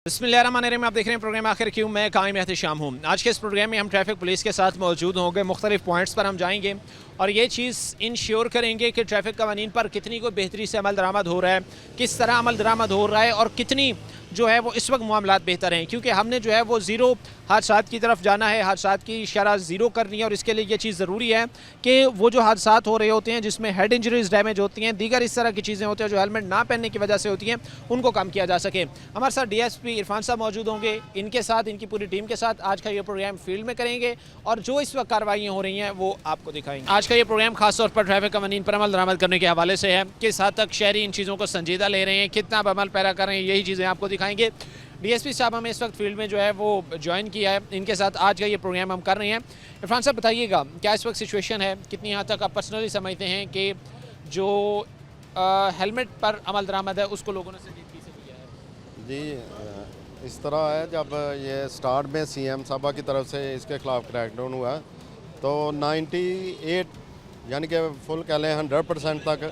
बिस्मिल्लाहिर्रहमानिर्रहीम। आप देख रहे हैं प्रोग्राम आखिर क्यों। मैं कायम एहतशाम हूँ। आज के इस प्रोग्राम में हम ट्रैफिक पुलिस के साथ मौजूद होंगे। मुख्तलिफ पॉइंट्स पर हम जाएंगे और ये चीज़ इंश्योर करेंगे कि ट्रैफिक कवानीन पर कितनी को बेहतरी से अमल दरामद हो रहा है, किस तरह अमल दरामद हो रहा है और कितनी जो है वो इस वक्त मामलात बेहतर हैं, क्योंकि हमने जो है वो ज़ीरो हादसात की तरफ जाना है, हादसात की शरह ज़ीरो करनी है। और इसके लिए ये चीज़ ज़रूरी है कि वो जो हादसात हो रहे होते हैं जिसमें हेड इंजरीज डैमेज होती हैं, दीगर इस तरह की चीज़ें होती हैं जो हेलमेट ना पहनने की वजह से होती हैं, उनको कम किया जा सके। हमारे साथ DSP इरफान साहब मौजूद होंगे। इनके साथ, इनकी पूरी टीम के साथ आज का ये प्रोग्राम फील्ड में करेंगे और जो इस वक्त कार्रवाइयाँ हो रही हैं वो आपको दिखाएंगे। आज का ये प्रोग्राम खासतौर पर ट्रैफिक कवानीन पर अमल दरामद करने के हवाले से है। किस हद तक शहरी इन चीज़ों को संजीदा ले रहे हैं, कितना अमल पैरा कर रहे हैं, यही चीज़ें आपको दिखाएंगे। DSP साहब हमें इस वक्त फील्ड में जो है वो ज्वाइन किया है, इनके साथ आज का ये प्रोग्राम हम कर रहे हैं। इरफान साहब बताइएगा, क्या इस वक्त सिचुएशन है, कितनी हद तक आप पर्सनली समझते हैं कि जो हेलमेट पर अमल दरामद है उसको लोगों ने संजीदगी से लिया है? जी, इस तरह है, जब ये स्टार्ट में CM साहबा की तरफ से इसके खिलाफ क्रैकडाउन हुआ तो 98 यानी कि फुल कह लें 100% तक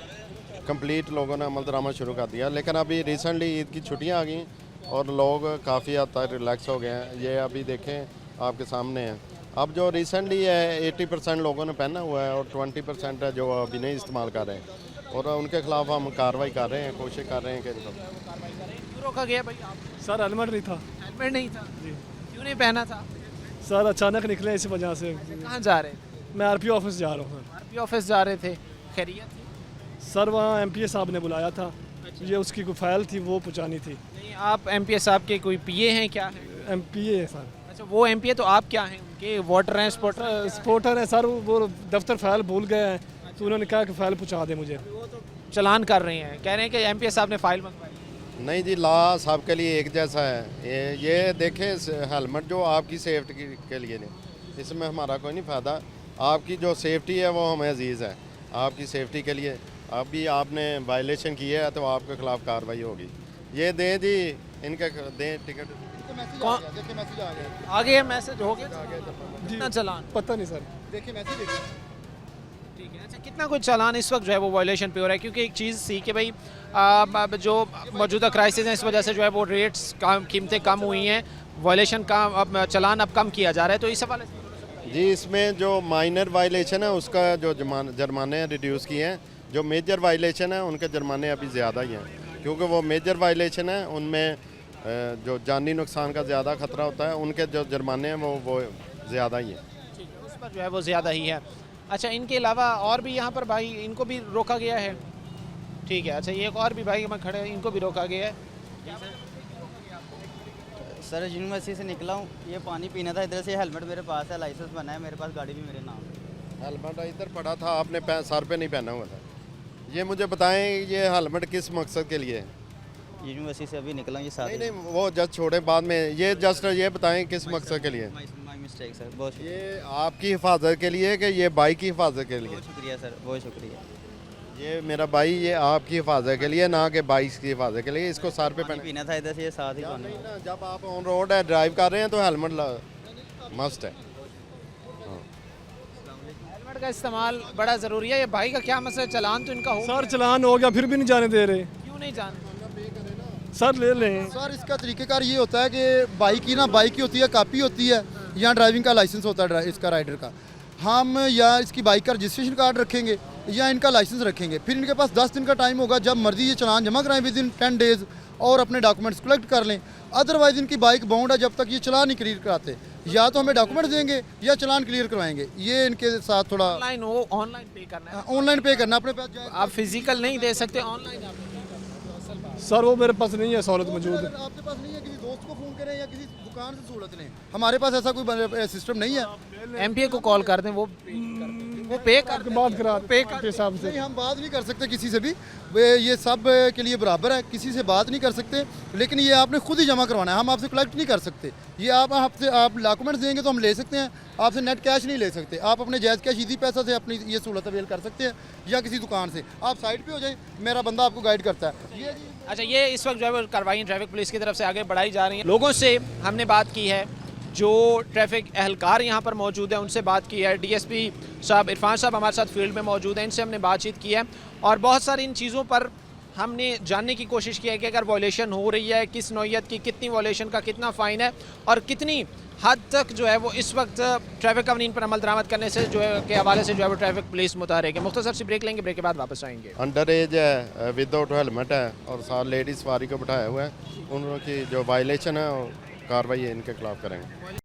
कंप्लीट लोगों ने अमल दरामद शुरू कर दिया। लेकिन अभी रिसेंटली ईद की छुट्टियां आ गई और लोग काफ़ी हद तक रिलैक्स हो गए हैं। ये अभी देखें आपके सामने है। अब जो रिसेंटली है 80% लोगों ने पहना हुआ है और 20% है जो अभी नहीं इस्तेमाल कर रहे हैं और उनके खिलाफ हम कार्रवाई कर रहे हैं, कोशिश कर रहे हैं कि क्यों रोका गया भाई आप? सर हेलमेट नहीं था। हेलमेट नहीं था जी क्यों नहीं पहना था? सर अचानक निकले इस वजह से। कहाँ जा रहे थे? मैं RPO ऑफिस जा रहा हूँ RP ऑफिस जा रहे थे। खैरियत थी? सर। वहाँ MPA साहब ने बुलाया था, ये उसकी कोई फाइल थी वो पहुँचानी थी। नहीं, आप MPA साहब के कोई PA हैं क्या है? MPA है सर। अच्छा, वो MPA तो आप क्या हैं उनके? वाटर हैं, स्पॉटर? स्पोर्टर है सर। वो दफ्तर फाइल भूल गए हैं तो उन्होंने कहा कि फाइल पहुँचा दे मुझे। वो तो चलान कर रहे हैं, कह रहे हैं कि MPA साहब ने फाइल मंगवाई। नहीं जी, लॉ साहब के लिए एक जैसा है। ये देखें, हेलमेट जो आपकी सेफ्टी के लिए नहीं, इसमें हमारा कोई नहीं फ़ायदा। आपकी जो सेफ्टी है वो हमें अजीज़ है। आपकी सेफ्टी के लिए अभी आपने वायलेशन किया है तो आपके खिलाफ कार्रवाई होगी। ये दें जी, इनके दें टिकट। कौन देखिए मैसेज आ गया। आगे मैसेज हो गया? कितना जी चलान? पता नहीं सर। देखिए मैसेज देखिए। ठीक है। अच्छा, कितना कुछ चालान इस वक्त जो है वो वायलेशन पे हो रहा है? क्योंकि एक चीज़ थी कि भाई जो मौजूदा क्राइसिस है इस वजह से जो है वो रेट्स कीमतें कम हुई हैं, वायलेशन का अब चालान अब कम किया जा रहा है, तो इस हवाले से जी, इसमें जो माइनर वायलेशन है उसका जो जुर्माने रिड्यूस किए हैं। जो मेजर वायलेशन है उनके जुर्माने अभी ज़्यादा ही हैं, क्योंकि वो मेजर वायलेशन है उनमें जो जानी नुकसान का ज़्यादा ख़तरा होता है, उनके जो जुर्माने हैं वो ज़्यादा ही हैं। ठीक है, उस पर जो है वो ज़्यादा ही है। अच्छा, इनके अलावा और भी यहाँ पर भाई इनको भी रोका गया है? ठीक है। अच्छा, ये एक और भी भाई मैं खड़े हैं, इनको भी रोका गया है। सर यूनिवर्सिटी से निकला हूँ, ये पानी पीना था इधर से। हेलमेट मेरे पास है, लाइसेंस बना है मेरे पास, गाड़ी भी मेरे नाम है। हेलमेट इधर पड़ा था, आपने सर पे नहीं पहना हुआ था। ये मुझे बताएं, ये हेलमेट किस मकसद के लिए है? यूनिवर्सिटी से अभी निकला हूँ, ये साथ। नहीं, वो जस्ट छोड़े बाद में, ये जस्ट ये बताएं किस मकसद के लिए? माई मिस्टेक सर, बहुत शुक्रिया। ये आपकी हिफाजत के लिए कि ये बाइक की हिफाजत के लिए? बहुत शुक्रिया सर, बहुत शुक्रिया। ये मेरा भाई, ये आपकी हिफाजत के लिए, ना कि बाइक की हिफाजत के लिए। इसको सर पे पानी पहना। पीना था इधर से, ये साथ ही पानी। नहीं ना, जब आप ऑन रोड है, ड्राइव कर रहे हैं तो हेलमेट मस्ट है। हेलमेट का इस्तेमाल बड़ा ज़रूरी है। ये भाई का क्या मसला है? चालान तो इनका हो सर चलान हो गया फिर भी नहीं जाने दे रहे। क्यों नहीं जान? सर ले लें। सर इसका तरीक़ेकार ये होता है कि बाइक की होती है, कापी होती है, या ड्राइविंग का लाइसेंस होता है इसका राइडर का। हम या इसकी बाइक का रजिस्ट्रेशन कार्ड रखेंगे या इनका लाइसेंस रखेंगे। फिर इनके पास 10 दिन का टाइम होगा, जब मर्जी ये चालान जमा कराएं विद इन 10 डेज़ और अपने डॉक्यूमेंट्स कलेक्ट कर लें। अदरवाइज़ इनकी बाइक बाउंड है जब तक ये चालान नहीं क्लियर कराते। या तो हमें डॉक्यूमेंट्स देंगे या चालान क्लियर करवाएंगे। ये इनके साथ थोड़ा ऑनलाइन हो, ऑनलाइन पे करना है। ऑनलाइन पे करना, अपने पास जाए। आप फिजिकल नहीं दे सकते, ऑनलाइन आप सर वो मेरे पास नहीं है सहूलत मौजूद। अगर आपके पास नहीं है, किसी दोस्त को फ़ोन करें या किसी दुकान से सहूलत लें। हमारे पास ऐसा कोई सिस्टम नहीं है। MPA को कॉल कर दें, वो पे कर दें। बात करा पे MPA साहब से। नहीं, हम बात नहीं कर सकते किसी से भी। ये सब के लिए बराबर है, किसी से बात नहीं कर सकते। लेकिन ये आपने खुद ही जमा करवाना है, हम आपसे कलेक्ट नहीं कर सकते। ये आप डॉक्यूमेंट्स देंगे तो हम ले सकते हैं, आपसे नेट कैश नहीं ले सकते। आप अपने जायज़ कैश इसी पैसा से अपनी ये सहूलत अवेल कर सकते हैं या किसी दुकान से। आप साइड पे हो जाए, मेरा बंदा आपको गाइड करता है। ये अच्छा, ये इस वक्त जो है वो कार्रवाई ट्रैफिक पुलिस की तरफ से आगे बढ़ाई जा रही है। लोगों से हमने बात की है, जो ट्रैफिक एहलकार यहाँ पर मौजूद है उनसे बात की है। DSP साहब इरफान साहब हमारे साथ फील्ड में मौजूद हैं, इनसे हमने बातचीत की है और बहुत सारी इन चीज़ों पर हमने जानने की कोशिश की है कि अगर वॉलेशन हो रही है किस नौइयत की, कितनी वॉलेशन का कितना फ़ाइन है और कितनी हद तक जो है वो इस वक्त ट्रैफिक कानून पर अमल दरामद करने से जो है के हवाले से जो है वो ट्रैफिक पुलिस मुतहरिक है। मुख्तसर सी ब्रेक लेंगे, ब्रेक के बाद वापस आएंगे। अंडर एज है, विदाउट हेलमेट है और साथ लेडीज़ सवारी को बिठाया हुआ है, उनकी जो वायलेशन है वो कार्रवाई इनके खिलाफ करेंगे।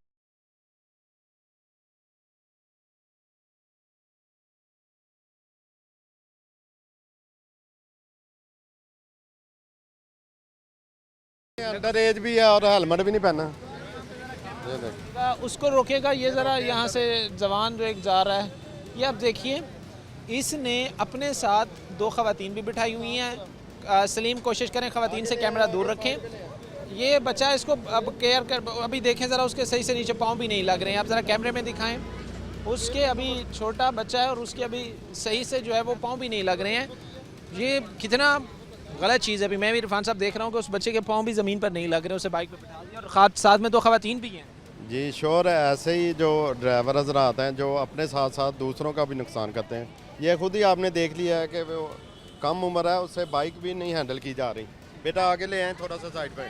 अंडर एज भी है और हेलमेट भी नहीं पहना। ये देख, उसको रोकेगा ये ज़रा, यहाँ से जवान जो एक जा रहा है, ये आप देखिए इसने अपने साथ 2 ख़वातीन भी बिठाई हुई हैं। सलीम कोशिश करें ख़वातीन से कैमरा दूर रखें। ये बच्चा इसको अब केयर कर, अभी देखें ज़रा उसके सही से नीचे पाँव भी नहीं लग रहे हैं, आप ज़रा कैमरे में दिखाएं। उसके अभी छोटा बच्चा है और उसके अभी सही से जो है वो पाँव भी नहीं लग रहे हैं। ये कितना गलत चीज़ है। अभी मैं भी इरफान साहब देख रहा हूँ कि उस बच्चे के पाँव भी ज़मीन पर नहीं लग रहे, उसे बाइक पर बिठा दिया और साथ में 2 ख़वातीन भी हैं। जी श्योर है, ऐसे ही जो ड्राइवर हजरात हैं जो अपने साथ साथ दूसरों का भी नुकसान करते हैं। ये खुद ही आपने देख लिया है कि वो कम उम्र है, उससे बाइक भी नहीं हैंडल की जा रही। बेटा आगे ले आए, थोड़ा सा साइड पे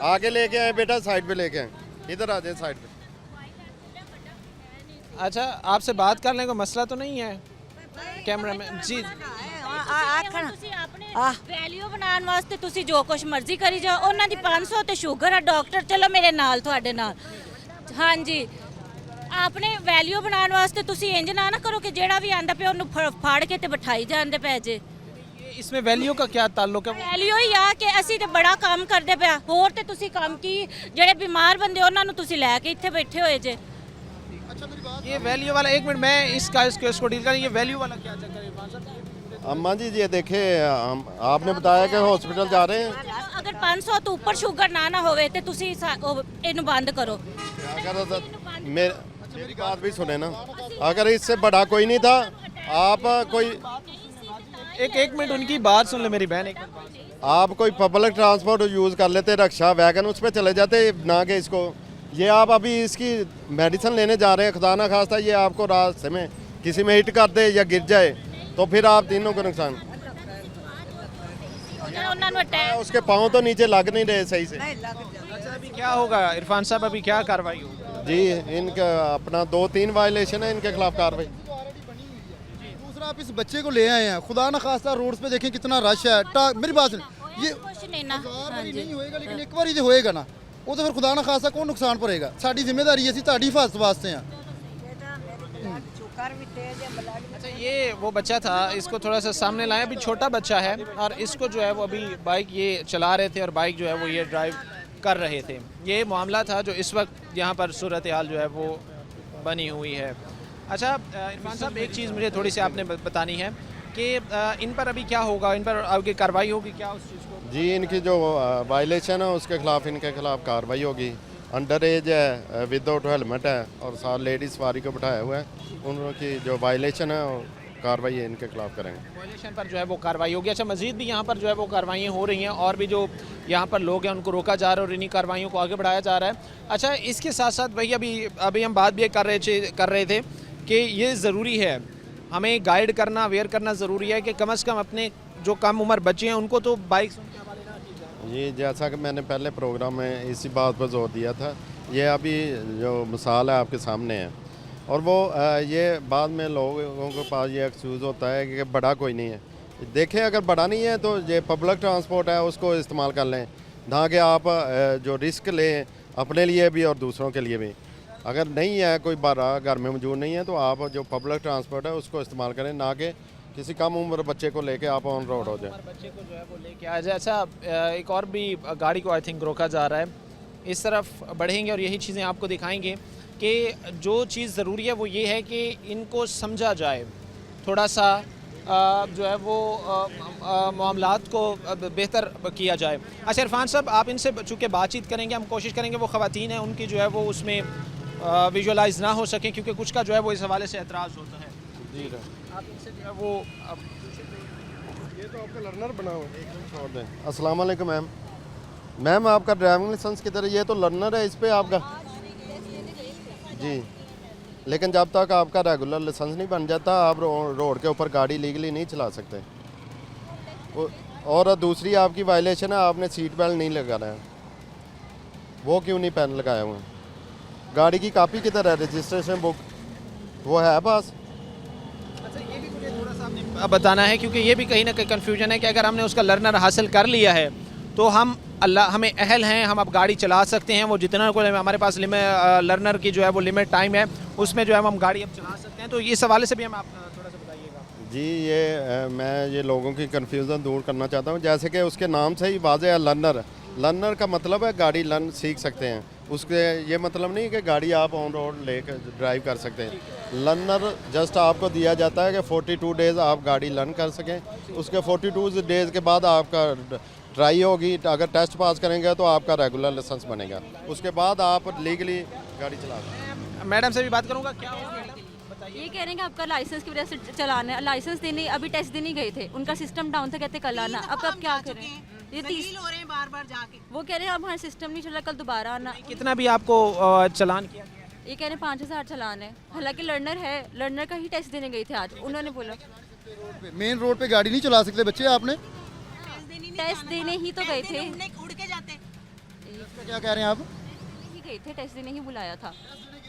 आगे लेके आए, बेटा साइड पे लेके आए, इधर आ जाए साइड पे। अच्छा, आपसे बात करने का मसला तो नहीं है कैमरा में? जी ਵੈਲਿਊ ਬਣਾਉਣ ਵਾਸਤੇ ਤੁਸੀਂ ਜੋ ਕੁਝ ਮਰਜ਼ੀ ਕਰੀ ਜਾਓ। ਉਹਨਾਂ ਦੀ 500 ਤੇ ਸ਼ੂਗਰ ਆ, ਡਾਕਟਰ ਚਲੋ ਮੇਰੇ ਨਾਲ ਤੁਹਾਡੇ ਨਾਲ। ਹਾਂਜੀ, ਆਪਣੇ ਵੈਲਿਊ ਬਣਾਉਣ ਵਾਸਤੇ ਤੁਸੀਂ ਇੰਜ ਨਾ ਕਰੋ ਕਿ ਜਿਹੜਾ ਵੀ ਆਂਦਾ ਪਿਆ ਉਹਨੂੰ ਫਾੜ ਕੇ ਤੇ ਬਿਠਾਈ ਜਾਂਦੇ ਪਏ ਜੇ। इसमें वैल्यू का क्या ताल्लुक है? ਵੈਲਿਊ ਹੀ ਆ ਕਿ ਅਸੀਂ ਤੇ ਬੜਾ ਕੰਮ ਕਰਦੇ ਪਿਆ, ਹੋਰ ਤੇ ਤੁਸੀਂ ਕੰਮ ਕੀ, ਜਿਹੜੇ ਬਿਮਾਰ ਬੰਦੇ ਉਹਨਾਂ ਨੂੰ ਤੁਸੀਂ ਲੈ ਕੇ ਇੱਥੇ ਬੈਠੇ ਹੋਏ ਜੇ। ये वैल्यू वाला, एक मिनट मैं इसको डील करें। ये वैल्यू वाला क्या चक्कर है इरफान साहब? अम्मा जी ये देखे, आपने बताया कि हॉस्पिटल जा रहे हैं। ਅਗਰ 500 ਤੋਂ ਉੱਪਰ ਸ਼ੂਗਰ ਨਾ ਹੋਵੇ ਤੇ ਤੁਸੀਂ ਇਹਨੂੰ ਬੰਦ ਕਰੋ। अगर मेरी बात भी सुने ना, अगर इससे बड़ा कोई नहीं था, आप कोई एक मिनट उनकी बात सुन ले मेरी बहन, एक मिनट। आप कोई पब्लिक ट्रांसपोर्ट यूज़ कर लेते, रिक्शा वैगन, उस पर चले जाते ना कि इसको। ये आप अभी इसकी मेडिसिन लेने जा रहे हैं, खुदा ना खास्ता ये आपको रास्ते में किसी में हिट कर दे या गिर जाए तो फिर आप तीनों को नुकसान। ਉਹਨਾਂ ਨੂੰ ਅਟੈਕ उसके पाँव तो नीचे लग नहीं रहे सही से। अच्छा, अभी क्या होगा इरफान साहब, अभी क्या कार्रवाई होगी? जी इनका अपना 2-3 वायलेशन है, इनके खिलाफ कार्रवाई। दूसरा आप इस बच्चे को ले आए हैं, खुदा न खास्ता रोड्स पे देखें कितना रश है। मेरी बात सुन, ये ਕੁਛ ਨਹੀਂ ਨਾ। बारी नहीं होएगा, लेकिन एक बार जो होएगा ना वो तो फिर खुदा न खास्ता कौन नुकसान पड़ेगा। साड़ी जिम्मेदारी है, साड़ी हिफाजत वास्ते हैं। अच्छा, ये वो बच्चा था, इसको थोड़ा सा सामने लाया। अभी छोटा बच्चा है और इसको जो है वो अभी बाइक ये चला रहे थे और बाइक जो है वो ये ड्राइव कर रहे थे। ये मामला था जो इस वक्त यहाँ पर सूरत हाल जो है वो बनी हुई है। अच्छा इरफान साहब, एक चीज़ मुझे थोड़ी सी आपने बतानी है कि इन पर अभी क्या होगा, इन पर आगे कार्रवाई होगी क्या उस चीज़ को? जी इनकी जो वायलेशन है उसके खिलाफ इनके खिलाफ कार्रवाई होगी। अंडर एज है, विदाउट हेलमेट है और साथ लेडीज़ सवारी को बिठाया हुआ है, उनकी जो वायलेशन है वो कार्रवाई इनके खिलाफ करेंगे। वायलेशन पर जो है वो कार्रवाई होगी। अच्छा, मज़ीद भी यहाँ पर जो है वो कार्रवाइयाँ हो रही हैं और भी जो यहाँ पर लोग हैं उनको रोका जा रहा है और इन्हीं कार्रवाइयों को आगे बढ़ाया जा रहा है। अच्छा, इसके साथ साथ भाई अभी हम बात भी कर रहे थे कि ये ज़रूरी है, हमें गाइड करना, अवेयर करना ज़रूरी है कि कम से कम अपने जो कम उम्र बच्चे हैं उनको तो बाइक जी जैसा कि मैंने पहले प्रोग्राम में इसी बात पर जोर दिया था, ये अभी जो मिसाल है आपके सामने है और वो ये बाद में लोगों के पास ये एक्सक्यूज़ होता है कि बड़ा कोई नहीं है। देखें अगर बड़ा नहीं है तो ये पब्लिक ट्रांसपोर्ट है उसको इस्तेमाल कर लें, ना कि आप जो रिस्क लें अपने लिए भी और दूसरों के लिए भी। अगर नहीं है कोई बड़ा घर में मौजूद नहीं है तो आप जो पब्लिक ट्रांसपोर्ट है उसको इस्तेमाल करें, ना कि किसी कम उम्र बच्चे को लेके आप ऑन रोड हो जाए। बच्चे को जो है वो लेके आ जाए। अच्छा, एक और भी गाड़ी को आई थिंक रोका जा रहा है, इस तरफ बढ़ेंगे और यही चीज़ें आपको दिखाएंगे कि जो चीज़ ज़रूरी है वो ये है कि इनको समझा जाए, थोड़ा सा जो है वो मामलात को बेहतर किया जाए। अच्छा इरफान साहब, आप इनसे चूँकि बातचीत करेंगे, हम कोशिश करेंगे वो ख़वातीन हैं उनकी जो है वो उसमें विजुअलाइज ना हो सके क्योंकि कुछ का जो है वो इस हवाले से एतराज़ होता है। जी आप इनसे जो है वो ये तो आपका लर्नर बना हुआ है। छोड़ दें। अस्सलाम वालेकुम मैम, मैम आपका ड्राइविंग लाइसेंस किधर है? ये तो लर्नर है, इस पर आपका जी, लेकिन जब तक आपका रेगुलर लाइसेंस नहीं बन जाता आप रोड के ऊपर गाड़ी लीगली नहीं चला सकते। और दूसरी आपकी वायलेशन है, आपने सीट बेल्ट नहीं लगाना है, वो क्यों नहीं पहन लगाए हुए हैं? गाड़ी की कॉपी किधर है, रजिस्ट्रेशन बुक वो है पास? अच्छा, ये भी मुझे थोड़ा सा आपने बताना है, क्योंकि ये भी कहीं ना कहीं कन्फ्यूजन है कि अगर हमने उसका लर्नर हासिल कर लिया है तो हम हमें अहल हैं, हम अब गाड़ी चला सकते हैं, वो जितना को हमारे पास लर्नर की जो है वो लिमिट टाइम है, उसमें जो है हम गाड़ी अब चला सकते हैं। तो इस हवाले से भी हम आप थोड़ा सा बताइएगा। जी, ये मैं ये लोगों की कन्फ्यूज़न दूर करना चाहता हूँ। जैसे कि उसके नाम से ही वाज़ेह है लर्नर, लर्नर का मतलब है गाड़ी लर्न सीख सकते हैं। उसके ये मतलब नहीं कि गाड़ी आप ऑन रोड लेकर ड्राइव कर सकते हैं। लर्नर जस्ट आपको दिया जाता है कि 42 डेज़ आप गाड़ी लर्न कर सकें। उसके 42 डेज़ के बाद आपका ट्राई होगी, अगर टेस्ट पास करेंगे तो आपका रेगुलर लाइसेंस बनेगा, उसके बाद आप लीगली गाड़ी चला सकते हैं। मैडम से भी बात करूँगा। क्या हो मैडम? ये कह रहे हैं कि आपका लाइसेंस की वजह से चलाना है, लाइसेंस देने अभी टेस्ट देने गए थे, उनका सिस्टम डाउन था, कहते कल आना। अब क्या करें? ये हो रहे हैं बार-बार जाके। वो कह रहे हैं अब हमारा सिस्टम नहीं चला, कल दोबारा आना। कितना भी आपको चालान किया गया? ये कह रहे हैं 5000 चलान है, हालांकि लर्नर है, लर्नर का ही टेस्ट देने गए थे आज। उन्होंने बोला मेन रोड पे गाड़ी नहीं चला सकते बच्चे, आपने टेस्ट देने ही तो गए थे। उड़ के जाते। क्या कह रहे हैं आप? ही गए थे, टेस्ट देने ही बुलाया था।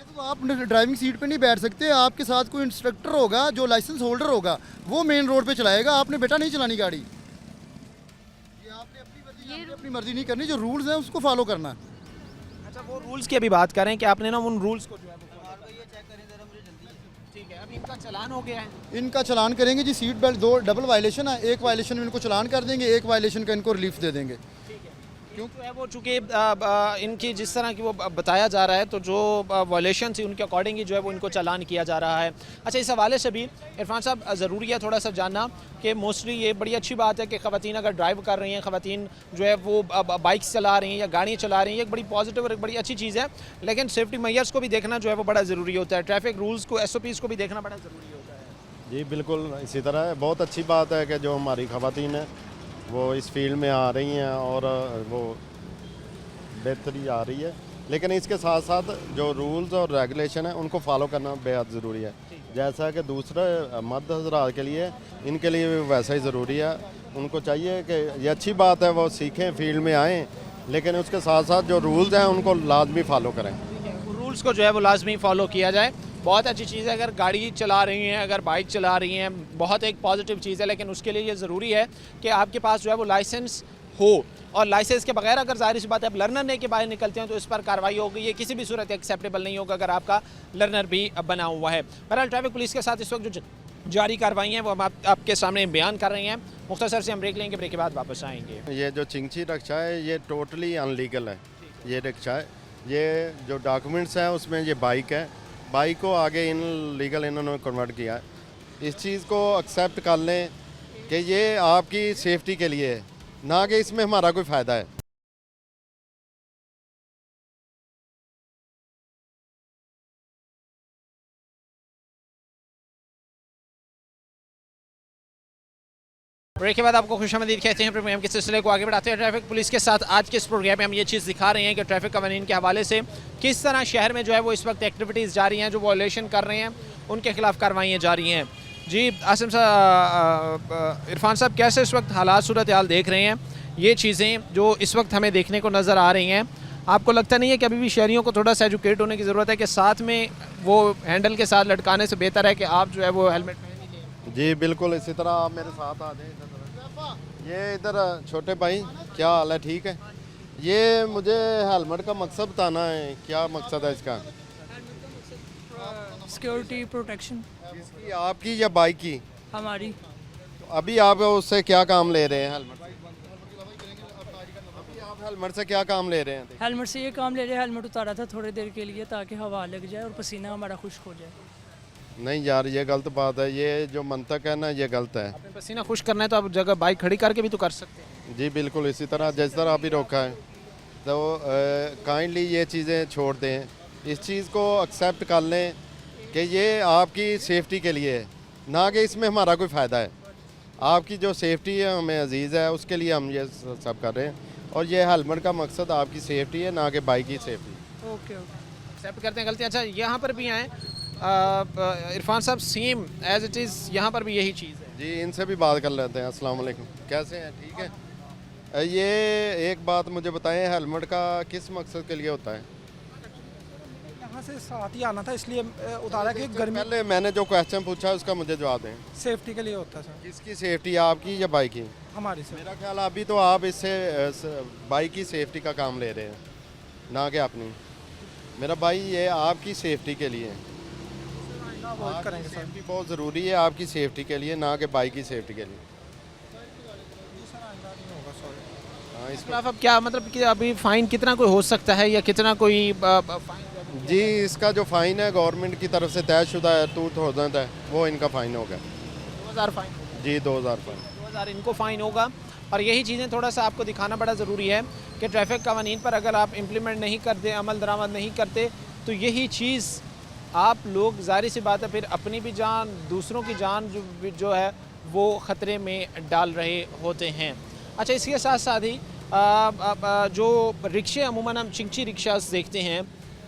तो आप ड्राइविंग सीट पे नहीं बैठ सकते, आपके साथ कोई इंस्ट्रक्टर होगा जो लाइसेंस होल्डर होगा, वो मेन रोड पे चलाएगा। आपने बेटा नहीं चलानी गाड़ी, ये आपने अपनी मर्जी नहीं करनी, जो रूल्स हैं उसको फॉलो करना है। अच्छा, वो रूल्स की अभी बात करें कि आपने ना उन रूल्स को जो है ठीक है, अभी इनका चालान हो गया है। इनका चलान करेंगे जी, सीट बेल्ट 2 डबल वायलेशन है, एक वायलेशन में इनको चलान कर देंगे, एक वायलेशन का इनको रिलीफ दे देंगे। क्यों तो है वो, चूँकि इनकी जिस तरह की वो बताया जा रहा है, तो जो वायलेशन थी उनके अकॉर्डिंग ही जो है वो इनको चालान किया जा रहा है। अच्छा, इस हवाले से भी इरफान साहब ज़रूरी है थोड़ा सा जानना कि मोस्टली ये बड़ी अच्छी बात है कि ख़वातीन अगर ड्राइव कर रही हैं, ख़वातीन जो है वो बाइक्स चला रही हैं या गाड़ियाँ चला रही हैं, एक बड़ी पॉजिटिव और एक बड़ी अच्छी चीज़ है, लेकिन सेफ्टी मेजर्स को भी देखना जो है वो बड़ा ज़रूरी होता है, ट्रैफिक रूल्स को, SOPs को भी देखना बड़ा ज़रूरी होता है। जी बिल्कुल, इसी तरह है। बहुत अच्छी बात है कि जो हमारी ख़वातीन हैं वो इस फील्ड में आ रही हैं और वो बेहतरी आ रही है, लेकिन इसके साथ साथ जो रूल्स और रेगुलेशन है उनको फॉलो करना बेहद ज़रूरी है। जैसा कि दूसरे मर्द हज़रात के लिए, इनके लिए भी वैसा ही ज़रूरी है। उनको चाहिए कि ये अच्छी बात है वो सीखें, फील्ड में आएँ, लेकिन उसके साथ साथ जो रूल्स हैं उनको लाजमी फ़ॉलो करें। रूल्स को जो है वो लाजमी फॉलो किया जाए। बहुत अच्छी चीज़ है, अगर गाड़ी चला रही हैं, अगर बाइक चला रही हैं, बहुत एक पॉजिटिव चीज़ है, लेकिन उसके लिए ये ज़रूरी है कि आपके पास जो है वो लाइसेंस हो, और लाइसेंस के बगैर अगर जाहिर सी बात है आप लर्नर लेके बाहर निकलते हैं तो इस पर कार्रवाई होगी। ये किसी भी सूरत एक्सेप्टेबल नहीं होगा अगर आपका लर्नर भी बना हुआ है। बहरहाल ट्रैफिक पुलिस के साथ इस वक्त जो जारी कार्रवाई हैं वो हम आपके सामने बयान कर रहे हैं। मुख्तसर से हम ब्रेक लेंगे, ब्रेक के बाद वापस आएंगे। ये जो चिंची रिक्शा है ये टोटली अनलीगल है। ये रिक्शा है, ये जो डॉक्यूमेंट्स हैं उसमें ये बाइक है, बाइक को आगे इन लीगल इन्होंने कन्वर्ट किया है। इस चीज़ को एक्सेप्ट कर लें कि ये आपकी सेफ्टी के लिए है, ना कि इसमें हमारा कोई फ़ायदा है। ब्रेक के बाद आपको खुशामदीद कहते हैं। प्रोग्राम के सिलसिले को आगे बढ़ाते हैं। ट्रैफिक पुलिस के साथ आज के इस प्रोग्राम में हम ये चीज़ दिखा रहे हैं कि ट्रैफिक कवानीन के हवाले से किस तरह शहर में जो है वो इस वक्त एक्टिविटीज़ जारी हैं, जो वॉयलेशन कर रहे हैं उनके खिलाफ कार्रवाइयाँ जारी हैं। जी आसिम साहब, इरफान साहब, कैसे इस वक्त हालात सूरत हाल देख रहे हैं? ये चीज़ें जो इस वक्त हमें देखने को नज़र आ रही हैं, आपको लगता नहीं है कि अभी भी शहरियों को थोड़ा सा एजुकेट होने की ज़रूरत है कि साथ में वो हैंडल के साथ लटकाने से बेहतर है कि आप जो है वो हेलमेट पहन लीजिए? जी बिल्कुल, इसी तरह आप मेरे साथ आ जाए। ये इधर छोटे भाई, क्या हाल है? ठीक है। ये मुझे हेलमेट का मकसद बताना है, क्या मकसद है इसका? Security protection. इसकी आपकी या बाइक की? हमारी। तो अभी आप उससे क्या काम ले रहे हैं? हेलमेट से अभी आप हेलमेट से क्या काम ले रहे हैं? हेलमेट से ये काम ले रहे हैं, हेलमेट उतारा था थोड़ी देर के लिए ताकि हवा लग जाए और पसीना हमारा खुश्क हो जाए। नहीं यार, ये गलत बात है। ये जो मंतक है ना, ये गलत है। अपने पसीना खुश करना है तो आप जगह बाइक खड़ी करके भी तो कर सकते हैं। जी बिल्कुल, इसी तरह जिस तरह अभी रोका है, तो काइंडली ये चीज़ें छोड़ दें, इस चीज़ को एक्सेप्ट कर लें कि ये आपकी सेफ्टी के लिए है, ना कि इसमें हमारा कोई फ़ायदा है। आपकी जो सेफ्टी है हमें अजीज़ है, उसके लिए हम ये सब कर रहे हैं, और ये हेलमेट का मकसद आपकी सेफ्टी है, ना कि बाइक की सेफ्टी। ओके ओके, एक्सेप्ट करते हैं गलती। अच्छा, यहाँ पर भी आए इरफान साहब सेम एज इट इज़ यहाँ पर भी यही चीज़ है। जी इनसे भी बात कर लेते हैं। अस्सलाम वालेकुम, कैसे हैं? ठीक है। ये एक बात मुझे बताएं, हेलमेट का किस मकसद के लिए होता है? यहाँ से साथ ही आना था इसलिए उतारा कि गर्मी पहले मैंने जो क्वेश्चन पूछा है उसका मुझे जवाब दें। सेफ्टी के लिए होता है सर, किसकी सेफ्टी, आपकी या बाइक की? हमारी सर। मेरा ख्याल अभी तो आप इससे बाइक की सेफ्टी का काम ले रहे हैं, ना कि अपनी। मेरा भाई ये आपकी सेफ्टी के लिए है। अवॉइड करेंगे सर। सेफ्टी बहुत ज़रूरी है आपकी सेफ्टी के लिए, ना कि बाइक की सेफ्टी के लिए। हाँ इसके अलावा अब क्या मतलब कि अभी फ़ाइन कितना कोई हो सकता है या कितना कोई फ़ाइन? जी इसका जो फ़ाइन है गवर्नमेंट की तरफ से तयशुदा है 2000 है, वो इनका फ़ाइन होगा। 2000 फ़ाइन? जी 2000 फ़ाइन। 2000 इनको फ़ाइन होगा। और यही चीज़ें थोड़ा सा आपको दिखाना बड़ा ज़रूरी है कि ट्रैफिक कवानीन पर अगर आप इम्प्लीमेंट नहीं करते, अमल दरामद नहीं करते, तो यही चीज़ आप लोग ज़ाहिर सी बात है फिर अपनी भी जान, दूसरों की जान जो है वो ख़तरे में डाल रहे होते हैं। अच्छा, इसके साथ साथ ही जो रिक्शे अमूमन हम चिंची रिक्शास देखते हैं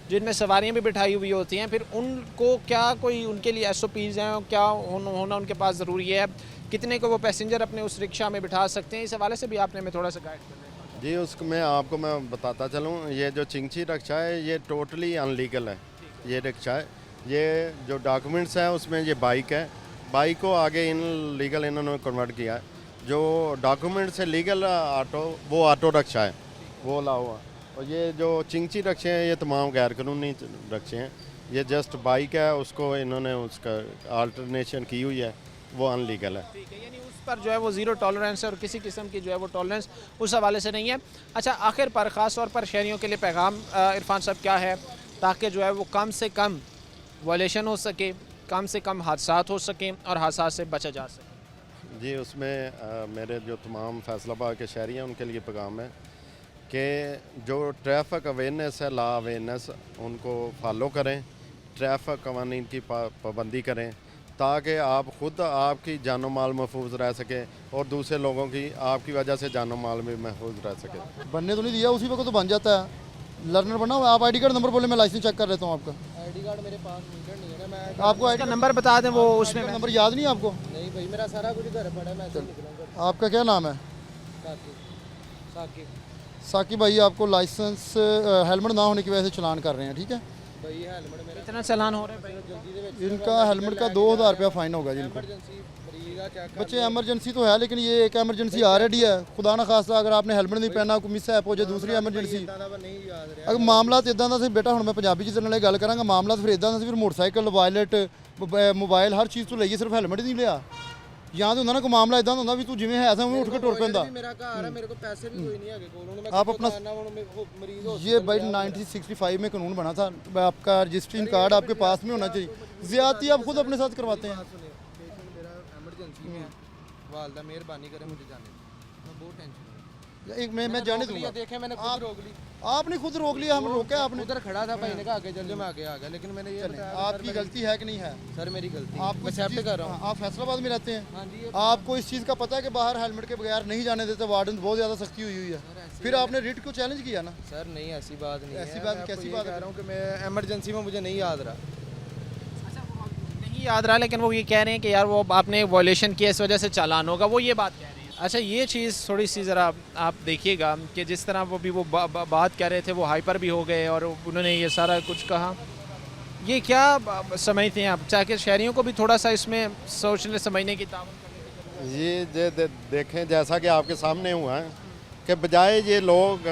जिनमें सवारियां भी बिठाई हुई होती हैं, फिर उनको क्या कोई उनके लिए SOPs हैं, क्या होना उनके पास ज़रूरी है, कितने को वो पैसेंजर अपने उस रिक्शा में बिठा सकते हैं, इस हवाले से भी आपने हमें थोड़ा सा गाइड कर दें। जी उसमें आपको मैं बताता चलूँ, ये जो चिंची रिक्शा है ये टोटली अनलीगल है। ये रिक्शा है, ये जो डॉक्यूमेंट्स हैं उसमें ये बाइक है, बाइक को आगे इन लीगल इन्होंने कन्वर्ट किया है। जो डॉक्यूमेंट से लीगल ऑटो, वो ऑटो रिक्शा है, वो ला हुआ। और ये जो चिंची रिक्शे हैं ये तमाम गैर कानूनी रिक्शे हैं। ये जस्ट बाइक है, उसको इन्होंने उसका अल्टरनेशन की हुई है, वो अनलीगल है। ठीक है, यानी उस पर जो है वो ज़ीरो टॉलरेंस है और किसी किस्म की जो है वो टॉलरेंस उस हवाले से नहीं है। अच्छा, आखिर पर ख़ास तौर पर शहरियों के लिए पैगाम इरफान साहब क्या है, ताकि जो है वो कम से कम वायलेशन हो सके, कम से कम हादसात हो सकें और हादसा से बचा जा सके? जी उसमें मेरे जो तमाम फैसलाबाद के शहरी हैं उनके लिए पैगाम है कि जो ट्रैफिक अवेयरनेस है, लॉ अवेयरनेस, उनको फॉलो करें, ट्रैफिक कवानीन की पाबंदी करें, ताकि आप ख़ुद आपकी जानो माल महफूज रह सके और दूसरे लोगों की आपकी वजह से जानो माल भी महफूज रह सके। बनने तो नहीं दिया, उसी वक्त तो बन जाता है। लर्नर बना हुआ, आप ID कार्ड नंबर बोले, मैं लाइसेंस चेक कर लेता हूँ आपका। ID कार्ड मेरे पास नहीं है ना, मैं आपको इसका नंबर बता दें, वो उसमें नंबर याद नहीं है आपको? नहीं भाई, मेरा सारा कुछ घर पड़ा है, मैं ऐसे निकलूंगा। आपका क्या नाम है? साकिब साकिब भाई, आपको लाइसेंस हेलमेट ना होने की वजह से चलान कर रहे हैं, ठीक है? भाई हेलमेट मेरा इतना चालान हो रहा है भाई? इनका हेलमेट का 2000 रुपया फ़ाइन होगा जिनको। बच्चे एमरजेंसी तो है, लेकिन ये एक एमरजेंसी ऑलरेडी है। खुदा ना खास्ता अगर आपने हेलमेट नहीं पहना, कोई मिस हैप हो जाए, दूसरी एमरजेंसी अगर मामला इदा का बेटा, हूँ मैं पंजाबी च नाल गल करांगा, मामला फिर इदा फिर मोटरसाइकिल, वायलेट, मोबाइल, हर चीज़ तो लईए, सिर्फ हेलमेट नहीं लिया। यहाँ तो होंदा ना कोई मामला इदा होंदा भी तू जिवें है ऐसा उठ के टुर पैंदा। मेरा घर है, मेरे को पैसे भी कोई नहीं है कोल, मैं आप अपना मरीज हो। ये भाई 1965 में कानून बना था, आपका रजिस्ट्रेशन कार्ड आपके पास में होना चाहिए। ज़्यादती आप खुद अपने साथ करवाते हैं। मेरा इमरजेंसी में है, वालदा मेहरबानी करें मुझे जाने, मैं बहुत टेंशन में। एक मैं जाने दूंगा। देखे मैंने खुद रोक ली। आपने खुद रोक लिया, हम रोके आपने? उधर खड़ा था भाई ने कहा आगे चल जाओ, मैं आगे आ गया, लेकिन मैंने ये बताया आपकी गलती है कि नहीं है? सर मेरी गलती, आप मैं एक्सेप्ट कर रहा हूँ। आप फैसलाबाद में रहते हैं, हाँ जी, आपको इस चीज़ का पता है कि बाहर हेलमेट के बगैर नहीं जाने देते, वार्डन बहुत ज़्यादा सख्ती हुई है। फिर आपने रिट को चैलेंज किया ना? सर नहीं, ऐसी बात नहीं है। ऐसी बात कैसी बात कह रहा हूँ कि मैं इमरजेंसी में मुझे नहीं याद रहा। नहीं याद रहा, लेकिन वो ये कह रहे हैं कि यार वो आपने वायलेशन किया, इस वजह से चालान होगा, वो ये बात कह रहे हैं। अच्छा, ये चीज़ थोड़ी सी ज़रा आप देखिएगा कि जिस तरह वो भी वो बात कह रहे थे, वो हाइपर भी हो गए और उन्होंने ये सारा कुछ कहा। ये क्या समझते हैं आप, चाहे शहरियों को भी थोड़ा सा इसमें सोचने समझने की ताक़त? ये देखें जैसा कि आपके सामने हुआ है कि बजाय ये लोग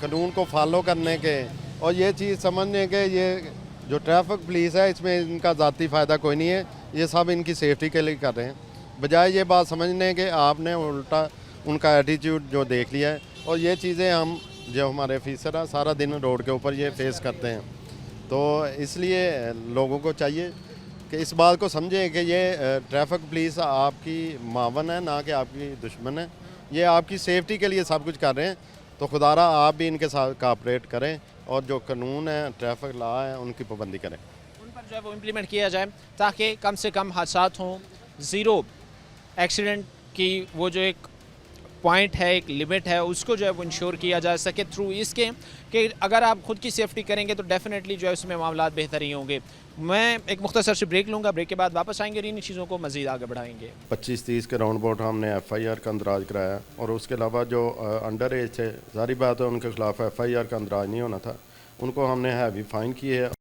कानून को फॉलो करने के और ये चीज़ समझने के, ये जो ट्रैफिक पुलिस है इसमें इनका ज़ाती फ़ायदा कोई नहीं है, ये सब इनकी सेफ्टी के लिए कर रहे हैं। बजाय ये बात समझने के आपने उल्टा उनका एटीट्यूड जो देख लिया है। और ये चीज़ें हम जो हमारे ऑफिसर हैं सारा दिन रोड के ऊपर ये फेस करते हैं, तो इसलिए लोगों को चाहिए कि इस बात को समझें कि ये ट्रैफिक पुलिस आपकी मावन है, ना कि आपकी दुश्मन है। ये आपकी सेफ्टी के लिए सब कुछ कर रहे हैं, तो खुदारा आप भी इनके साथ कोऑपरेट करें और जो कानून है, ट्रैफिक लॉ है, उनकी पाबंदी करें, उन पर जो है वो इम्प्लीमेंट किया जाए, ताकि कम से कम हादसात हों, ज़ीरो एक्सीडेंट की वो जो एक पॉइंट है, एक लिमिट है, उसको जो है वो इंश्योर किया जा सके थ्रू इसके कि अगर आप खुद की सेफ्टी करेंगे तो डेफिनेटली जो है उसमें मामला बेहतर ही होंगे। मैं एक मुख्तसर से ब्रेक लूँगा, ब्रेक के बाद वापस आएंगे और इन चीज़ों को मज़ीद आगे बढ़ाएंगे। 25-30 के राउंड अबाउट हमने FIR का अंदराज कराया और उसके अलावा जो अंडर एज थे, सारी बात है उनके खिलाफ FIR का अंदराज नहीं होना था, उनको हमने हैवी फाइन किए है।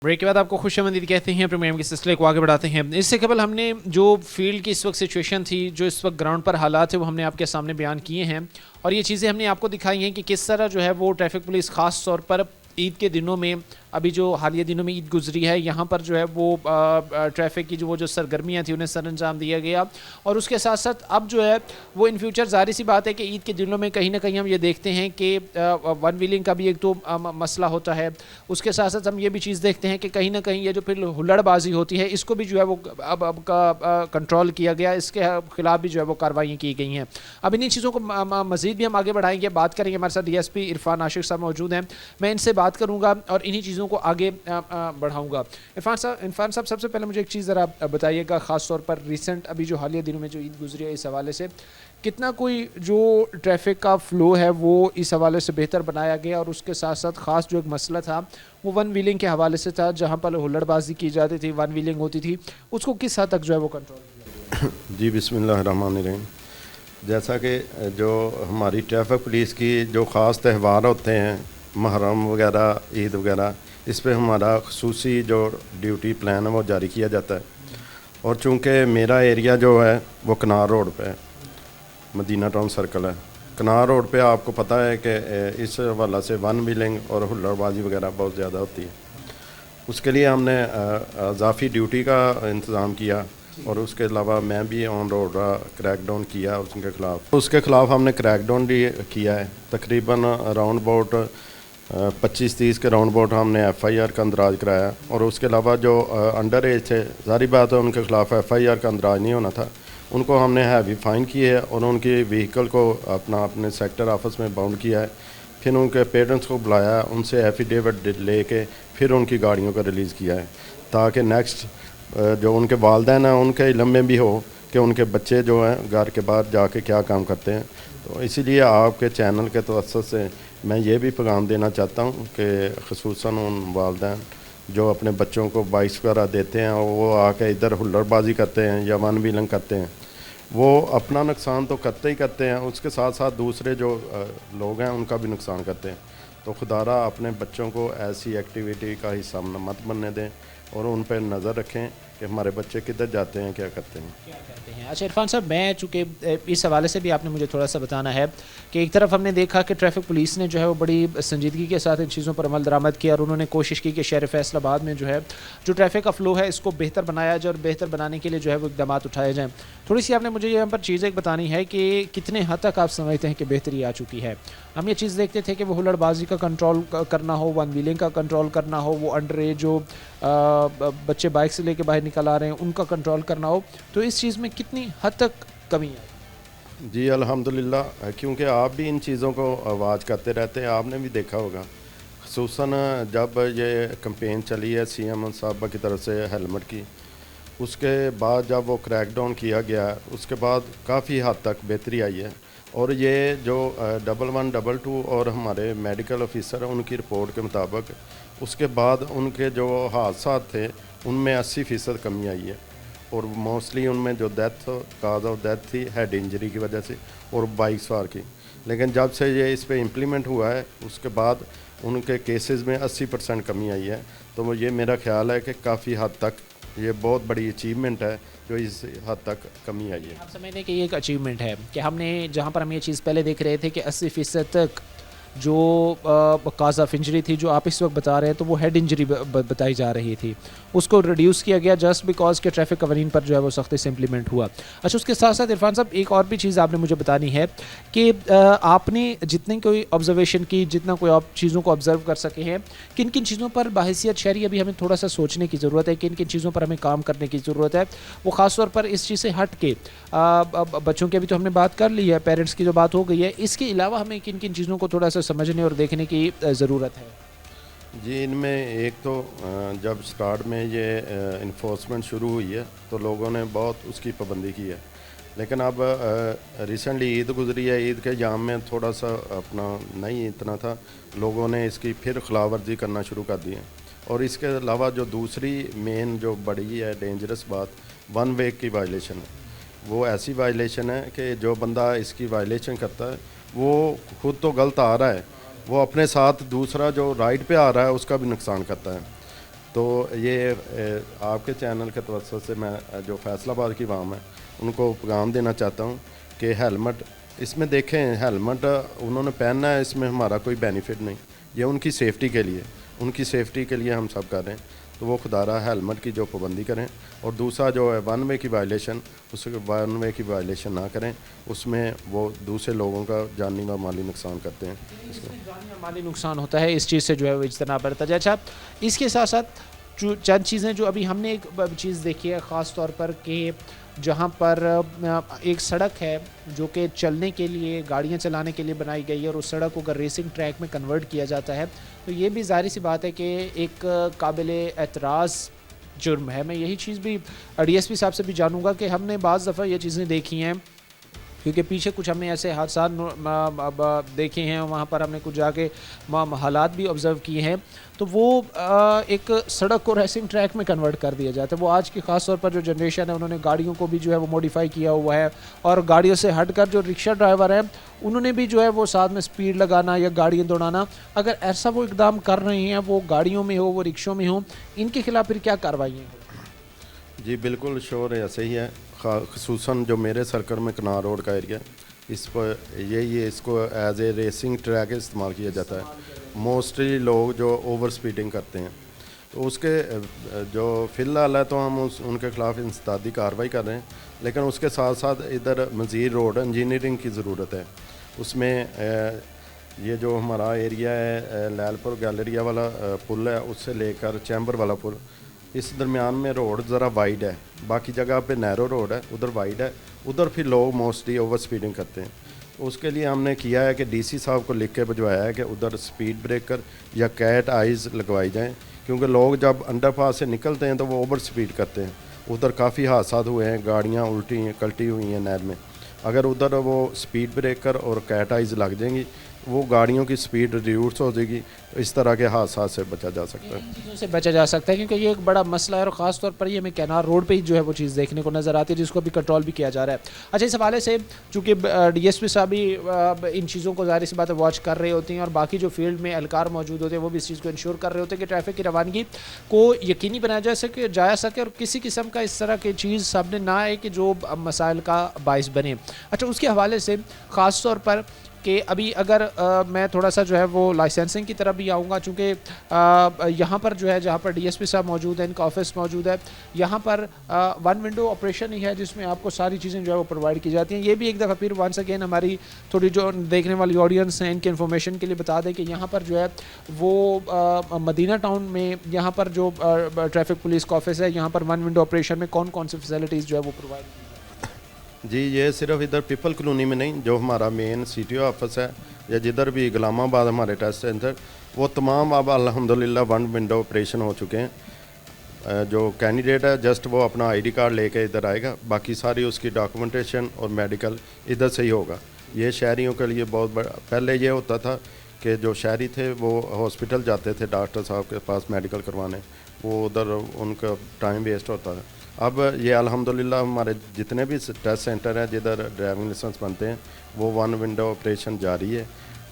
ब्रेक के बाद आपको खुशामदीद कहते हैं, प्रोग्राम के सिलसिले को आगे बढ़ाते हैं। इससे कबल हमने जो फील्ड की इस वक्त सिचुएशन थी, जो इस वक्त ग्राउंड पर हालात है, वो हमने आपके सामने बयान किए हैं और ये चीज़ें हमने आपको दिखाई हैं कि किस तरह जो है वो ट्रैफिक पुलिस ख़ास तौर पर ईद के दिनों में, अभी जो हालिया दिनों में ईद गुजरी है, यहाँ पर जो है वो ट्रैफिक की जो सरगर्मियाँ थी उन्हें सर अंजाम दिया गया और उसके साथ साथ अब जो है वो इन फ्यूचर ज़ाहिर सी बात है कि ईद के दिनों में कहीं ना कहीं हम ये देखते हैं कि वन व्हीलिंग का भी एक तो मसला होता है, उसके साथ साथ हम ये भी चीज़ देखते हैं कि कहीं ना कहीं ये जो फिर हुल्लड़बाजी होती है इसको भी जो है वो अब का कंट्रोल किया गया, इसके ख़िलाफ़ भी जो है वो कार्रवाई की गई हैं। अब इन्हीं चीज़ों को मज़ीद भी हम आगे बढ़ाएंगे, बात करेंगे। हमारे साथ DSP इरफान आशिक साहब मौजूद हैं, मैं इनसे बात करूँगा और इन्हीं चीज़ों को आगे बढ़ाऊंगा। इरफान साहब सबसे पहले मुझे एक चीज़ ज़रा बताइएगा, ख़ास तौर पर रिसेंट अभी जो हालिया दिनों में जो ईद गुजरी है, इस हवाले से कितना कोई जो ट्रैफिक का फ़्लो है वो इस हवाले से बेहतर बनाया गया और उसके साथ साथ ख़ास जो एक मसला था वो वन व्हीलिंग के हवाले से था, जहाँ पर हुल्लड़बाजी की जाती थी, वन व्हीलिंग होती थी, उसको किस हद तक जो है वो कंट्रोल किया? जी बिस्मिल्लाहिर्रहमानिर्रहीम। जैसा कि जो हमारी ट्रैफिक पुलिस की जो ख़ास त्यौहार होते हैं, मुहर्रम वगैरह, ईद वगैरह, इस पे हमारा ख़ुसूसी जो ड्यूटी प्लान है वो जारी किया जाता है और चूँकि मेरा एरिया जो है वो कनार रोड पे है, मदीना टाउन सर्कल है। कनार रोड पे आपको पता है कि इस हवाला से वन व्हीलिंग और हुल्लड़बाजी वगैरह बहुत ज़्यादा होती है। उसके लिए हमने इजाफी ड्यूटी का इंतज़ाम किया और उसके अलावा मैं भी ऑन रोड क्रैकडाउन किया उसके ख़िलाफ़। उसके ख़िलाफ़ हमने क्रैकडाउन भी किया है, तकरीबन अराउंड अबाउट 25-30 के राउंड अबाउट हमने FIR का अंदराज कराया और उसके अलावा जो अंडर एज थे, सारी बात है उनके ख़िलाफ़ FIR का अंदराज नहीं होना था, उनको हमने हैवी फाइन किए है और उनकी व्हीकल को अपने सेक्टर ऑफिस में बाउंड किया है। फिर उनके पेरेंट्स को बुलाया, उनसे एफिडेविट लेके फिर उनकी गाड़ियों को रिलीज़ किया है ताकि नेक्स्ट जो उनके वालिदैन हैं उनके इल्म में भी हो कि उनके बच्चे जो हैं घर के बाहर जाके क्या काम करते हैं। तो इसीलिए आपके चैनल के तवज्जुह से मैं ये भी पैगाम देना चाहता हूँ कि ख़ुसूसन उन वालिदैन जो अपने बच्चों को बाइक्स वगैरह देते हैं और वो आके इधर हुल्लड़बाजी करते हैं या वन व्हीलिंग करते हैं, वो अपना नुकसान तो करते ही करते हैं, उसके साथ साथ दूसरे जो लोग हैं उनका भी नुकसान करते हैं। तो खुदारा अपने बच्चों को ऐसी एक्टिविटी का हिस्सा मत बनने दें और उन पर नज़र रखें कि हमारे बच्चे किधर जाते हैं, क्या करते हैं। अच्छा इरफान साहब, मैं चूँकि इस हवाले से भी आपने मुझे थोड़ा सा बताना है कि एक तरफ हमने देखा कि ट्रैफिक पुलिस ने जो है वो बड़ी संजीदगी के साथ इन चीज़ों पर अमल दरामद किया और उन्होंने कोशिश की कि शहर फैसलाबाद में जो है जो ट्रैफिक का फ़्लो है इसको बेहतर बनाया जाए और बेहतर बनाने के लिए जो है वो इक़दाम उठाए जाएँ। थोड़ी सी आपने मुझे यहाँ पर चीज़ें बतानी है कि कितने हद तक आप समझते हैं कि बेहतरी आ चुकी है। हम ये चीज़ देखते थे कि वो हुल्लड़बाजी का कंट्रोल करना हो, वन व्हीलिंग का कंट्रोल करना हो, वो अंडर एज जो बच्चे बाइक से लेके बाहर निकल आ रहे हैं उनका कंट्रोल करना हो, तो इस चीज़ में कितनी हद तक कमी है? जी अल्हम्दुलिल्लाह, क्योंकि आप भी इन चीज़ों को आवाज़ करते रहते हैं, आपने भी देखा होगा ख़ुसूसन जब ये कैंपेन चली है CM साहब की तरफ से हेलमेट की, उसके बाद जब वो क्रैकडाउन किया गया उसके बाद काफ़ी हद तक बेहतरी आई है। और ये जो 1122 और हमारे मेडिकल ऑफिसर हैं उनकी रिपोर्ट के मुताबिक उसके बाद उनके जो हादसा थे उनमें 80% कमी आई है और मोस्टली उनमें जो काज ऑफ डेथ थी हेड इंजरी की वजह से और बाइक सवार की। लेकिन जब से ये इस पर इम्प्लीमेंट हुआ है उसके बाद उनके केसेस में 80% कमी आई है। तो ये मेरा ख्याल है कि काफ़ी हद तक ये बहुत बड़ी अचीवमेंट है जो इस हद तक कमी आई है। आप समझते हैं कि ये एक अचीवमेंट है कि हमने जहाँ पर हम ये चीज़ पहले देख रहे थे कि 80% तक जो काज ऑफ इंजरी थी जो आप इस वक्त बता रहे हैं तो वो हेड इंजरी बताई जा रही थी, उसको रिड्यूस किया गया जस्ट बिकॉज के ट्रैफिक कवानीन पर जो है वो सख्ती से इम्प्लीमेंट हुआ। अच्छा, उसके साथ साथ इरफान साहब एक और भी चीज़ आपने मुझे बतानी है कि आपने जितनी कोई ऑब्जर्वेशन की, जितना कोई आप चीज़ों को ऑब्जर्व कर सके हैं, किन किन चीज़ों पर बाहैसियत शहरी अभी हमें थोड़ा सा सोचने की ज़रूरत है, किन किन चीज़ों पर हमें काम करने की ज़रूरत है, वो ख़ास तौर पर इस चीज़ से हट के बच्चों की अभी तो हमने बात कर ली है, पेरेंट्स की जो बात हो गई है, इसके अलावा हमें किन किन चीज़ों को थोड़ा सा समझने और देखने की ज़रूरत है? जी, इनमें एक तो जब स्टार्ट में ये इन्फोर्समेंट शुरू हुई है तो लोगों ने बहुत उसकी पाबंदी की है, लेकिन अब रिसेंटली ईद गुजरी है, ईद के जाम में थोड़ा सा अपना नहीं इतना था, लोगों ने इसकी फिर खिलाफवर्जी करना शुरू कर दी है। और इसके अलावा जो दूसरी मेन जो बड़ी है डेंजरस बात, वन वे की वायलेशन है। वो ऐसी वायलेशन है कि जो बंदा इसकी वायलेशन करता है वो खुद तो गलत आ रहा है, वो अपने साथ दूसरा जो राइट पे आ रहा है उसका भी नुकसान करता है। तो ये आपके चैनल के तवज्जो से मैं जो फैसलाबाद की आवाम है उनको पैगाम देना चाहता हूँ कि हेलमेट इसमें देखें, हेलमेट उन्होंने पहनना है, इसमें हमारा कोई बेनिफिट नहीं, ये उनकी सेफ़्टी के लिए, उनकी सेफ़्टी के लिए हम सब कर रहे हैं। तो वो खुदारा हेलमेट की जो पाबंदी करें, और दूसरा जो है वन वे की वायलेशन, उस वन वे की वायलेशन ना करें, उसमें वो दूसरे लोगों का जानी व माली नुकसान करते हैं। जानी व माली नुकसान होता है, इस चीज़ से जो है वो इज्तनाब बरता जाए। अच्छा, इसके साथ साथ जो चंद चीज़ें जो अभी हमने एक चीज़ देखी है ख़ास तौर पर कि जहाँ पर एक सड़क है जो कि चलने के लिए, गाड़ियाँ चलाने के लिए बनाई गई है, और उस सड़क को अगर रेसिंग ट्रैक में कन्वर्ट किया जाता है तो ये भी ज़ाहिर सी बात है कि एक काबिल एतराज़ जुर्म है। मैं यही चीज़ भी DSP साहब से भी जानूँगा कि हमने बाज़ दफ़ा ये चीज़ें देखी हैं, क्योंकि पीछे कुछ हमने ऐसे हादसा देखे हैं, वहाँ पर हमने कुछ जाके हालात भी ऑब्ज़र्व किए हैं, तो वो एक सड़क को रेसिंग ट्रैक में कन्वर्ट कर दिया जाता है। वो आज की ख़ास तौर पर जो जनरेशन है उन्होंने गाड़ियों को भी जो है वो मॉडिफाई किया हुआ है, और गाड़ियों से हटकर जो रिक्शा ड्राइवर हैं उन्होंने भी जो है वो साथ में स्पीड लगाना या गाड़ियाँ दौड़ाना, अगर ऐसा वो इकदाम कर रहे हैं, वो गाड़ियों में हो, वो रिक्शों में हो, इनके खिलाफ फिर क्या कार्रवाई है? जी बिल्कुल श्योर है, ऐसे ही है। ख़ुसूसन जो मेरे सर्कल में कनार रोड का एरिया, इस पर यही है, इसको एज ए रेसिंग ट्रैक इस्तेमाल किया जाता है। मोस्टली लोग जो ओवर स्पीडिंग करते हैं, तो उसके जो फ़िलहाल है तो हम उनके ख़िलाफ़ इंसदादी कार्रवाई कर रहे हैं, लेकिन उसके साथ साथ इधर मज़ीद रोड इंजीनियरिंग की ज़रूरत है। उसमें ये जो हमारा एरिया है लैलपुर गैलरिया वाला पुल है, उससे लेकर चैम्बर वाला पुल, इस दरमियान में रोड ज़रा वाइड है, बाकी जगह पे नैरो रोड है, उधर वाइड है, उधर फिर लोग मोस्टली ओवर स्पीडिंग करते हैं। उसके लिए हमने किया है कि DC साहब को लिख के भिजवाया है कि उधर स्पीड ब्रेकर या कैट आइज़ लगवाई जाएं, क्योंकि लोग जब अंडरपास से निकलते हैं तो वो ओवर स्पीड करते हैं। उधर काफ़ी हादसा हुए हैं, गाड़ियाँ कल्टी हुई हैं नहर में। अगर उधर वो स्पीड ब्रेकर और कैट आइज़ लग जाएंगी, वो गाड़ियों की स्पीड रिड्यूस हो जाएगी, तो इस तरह के हादसा से बचा जा सकता है। चीज़ों से बचा जा सकता है, क्योंकि ये एक बड़ा मसला है, और ख़ास तौर पर ये हमें कैनार रोड पे ही जो है वो चीज़ देखने को नज़र आती है, जिसको भी कंट्रोल भी किया जा रहा है। अच्छा, इस हवाले से चूँकि DSP साहब भी इन चीज़ों को ज़ाहिर सी बात है वॉच कर रहे होते हैं, और बाकी जो फील्ड में एहलकार मौजूद होते हैं वो भी इस चीज़ को इंश्योर कर रहे होते हैं कि ट्रैफिक की रवानगी को यकीनी बनाया जा सके और किसी किस्म का इस तरह की चीज़ सामने ना आए कि जो मसाइल का बाइस बने। अच्छा, उसके हवाले से ख़ास तौर पर कि अभी अगर मैं थोड़ा सा जो है वो लाइसेंसिंग की तरफ भी आऊँगा, चूँकि यहाँ पर जो है जहाँ पर DSP साहब मौजूद है, इनका ऑफिस मौजूद है, यहाँ पर वन विंडो ऑपरेशन ही है जिसमें आपको सारी चीज़ें जो है वो प्रोवाइड की जाती हैं। ये भी एक दफ़ा फिर वंस अगेन हमारी थोड़ी जो देखने वाली ऑडियंस हैं इनके इन्फॉर्मेशन के लिए बता दें कि यहाँ पर जो है वो मदीना टाउन में यहाँ पर जो ट्रैफिक पुलिस का ऑफिस है, यहाँ पर वन विंडो ऑपरेशन में कौन कौन सी फैसिलिटीज़ जो है वो प्रोवाइड की? जी, ये सिर्फ इधर पीपल कॉलोनी में नहीं, जो हमारा मेन CTO ऑफिस है या जिधर भी गुलामाबाद हमारे टेस्ट सेंटर, वो तमाम अब अल्हम्दुलिल्लाह वन विंडो ऑपरेशन हो चुके हैं। जो कैंडिडेट है जस्ट वो अपना ID कार्ड लेके इधर आएगा, बाकी सारी उसकी डॉक्यूमेंटेशन और मेडिकल इधर से ही होगा। ये शहरियों के लिए बहुत बड़ा, पहले ये होता था कि जो शहरी थे वो हॉस्पिटल जाते थे डॉक्टर साहब के पास मेडिकल करवाने, वो उधर उनका टाइम वेस्ट होता था। अब ये अल्हम्दुलिल्लाह हमारे जितने भी टेस्ट सेंटर हैं जिधर ड्राइविंग लाइसेंस बनते हैं वो वन विंडो ऑपरेशन जारी है,